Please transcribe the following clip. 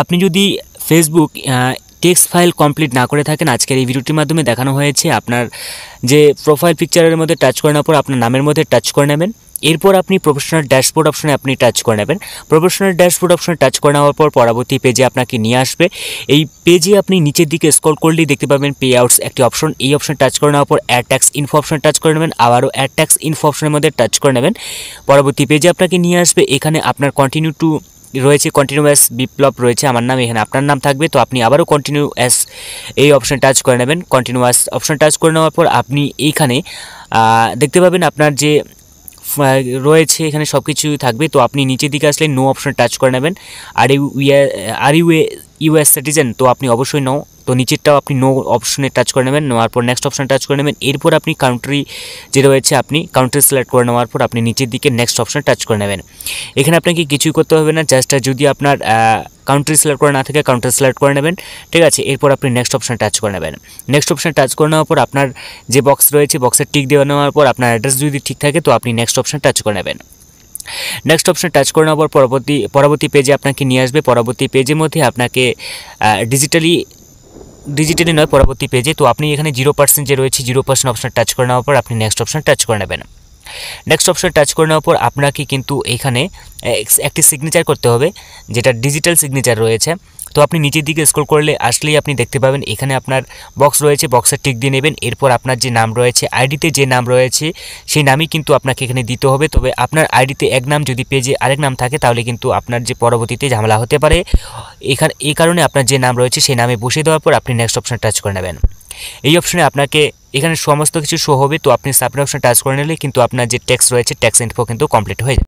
আপনি যদি Facebook text file complete না করে থাকেন, আজকের এই ভিডিওটির মাধ্যমে দেখানো হয়েছে আপনার যে প্রোফাইল পিকচারের মধ্যে টাচ করে নেওয়ার পর আপনার নামের মধ্যে টাচ করে নেবেন। এরপর আপনি প্রফেশনাল ড্যাশবোর্ড অপশনে আপনি টাচ করে নেবেন। প্রফেশনাল ড্যাশবোর্ড অপশনে টাচ করে নেওয়ার পর পরবর্তী পেজে আপনাকে নিয়ে আসবে। এই পেজে আপনি নিচের দিকে স্ক্রল করলেই দেখতে পাবেন পে আউটস একটি অপশন। এই অপশনে টাচ করে নেওয়ার পর অ্যাড ট্যাক্স ইনফো অপশনে টাচ করে নেবেন, আবারও অ্যাড ট্যাক্স ইনফো অপশনের মধ্যে টাচ করে নেবেন। পরবর্তী পেজে আপনাকে নিয়ে আসবে। এখানে আপনার কন্টিনিউ টু রয়েছে, কন্টিনিউ অ্যাস বিপ্লব রয়েছে আমার নাম, এখানে আপনার নাম থাকবে। তো আপনি আবারও কন্টিনিউ অ্যাস এই অপশন টাচ করে নেবেন। কন্টিনিউ অ্যাস অপশন টাচ করে নেওয়ার পর আপনি এইখানে দেখতে পাবেন আপনার যে রয়েছে এখানে সব কিছুই থাকবে। তো আপনি নিচের দিকে আসলে নো অপশন টাচ করে নেবেন। আর ইউ ইউএস সিটিজেন, তো আপনি অবশ্যই নো। তো নিচেরটাও আপনি নো অপশনে টাচ করে নেবেন, নেওয়ার পর নেক্সট অপশন টাচ করে নেবেন। এরপর আপনি কান্ট্রি যে রয়েছে আপনি কান্ট্রি সিলেক্ট করে নেওয়ার পর আপনি নিচের দিকে নেক্সট অপশন টাচ করে নেবেন। এখানে আপনাকে কিছুই করতে হবে না, জাস্ট যদি আপনার কান্ট্রি সিলেক্ট করে না থাকে কান্ট্রি সিলেক্ট করে নেবেন, ঠিক আছে। এরপর আপনি নেক্সট অপশন টাচ করে নেবেন। নেক্সট অপশন টাচ করে নেওয়ার পর আপনার যে বক্স রয়েছে বক্সের টিক দিয়ে নেওয়ার পর আপনার অ্যাড্রেস যদি ঠিক থাকে তো আপনি নেক্সট অপশন টাচ করে নেবেন। নেক্সট অপশন টাচ করে নেওয়ার পর পরবর্তী পেজে আপনাকে নিয়ে আসবে। পরবর্তী পেজের মধ্যে আপনাকে ডিজিটালি নয়, পরবর্তী পেজে তো আপনি এখানে 0% যে রয়েছে 0% অপশন টাচ করে নেওয়ার পর আপনি নেক্সট অপশন টাচ করে নেবেন। নেক্সট অপশন টাচ করে নেওয়ার পর আপনাকে কিন্তু এখানে একটি সিগনেচার করতে হবে, যেটা ডিজিটাল সিগনেচার রয়েছে। তো আপনি নিচের দিকে স্ক্রল করলে আসলেই আপনি দেখতে পাবেন এখানে আপনার বক্স রয়েছে, বক্সের টিক দিয়ে নেবেন। এরপর আপনার যে নাম রয়েছে আইডিতে যে নাম রয়েছে সেই নামই কিন্তু আপনাকে এখানে দিতে হবে। তবে আপনার আইডিতে এক নাম, যদি পেজে আরেক নাম থাকে তাহলে কিন্তু আপনার যে পরবর্তীতে ঝামেলা হতে পারে। এই কারণে আপনার যে নাম রয়েছে সেই নামে বসিয়ে দেওয়ার পর আপনি নেক্সট অপশন টাচ করে নেবেন। এই অপশনে আপনাকে এখানে সমস্ত কিছু শো হবে। তো আপনি সাবমিট অপশন টাচ করে নিলে কিন্তু আপনার যে ট্যাক্স রয়েছে ট্যাক্স ইনফো কিন্তু কমপ্লিট হয়ে যাবে।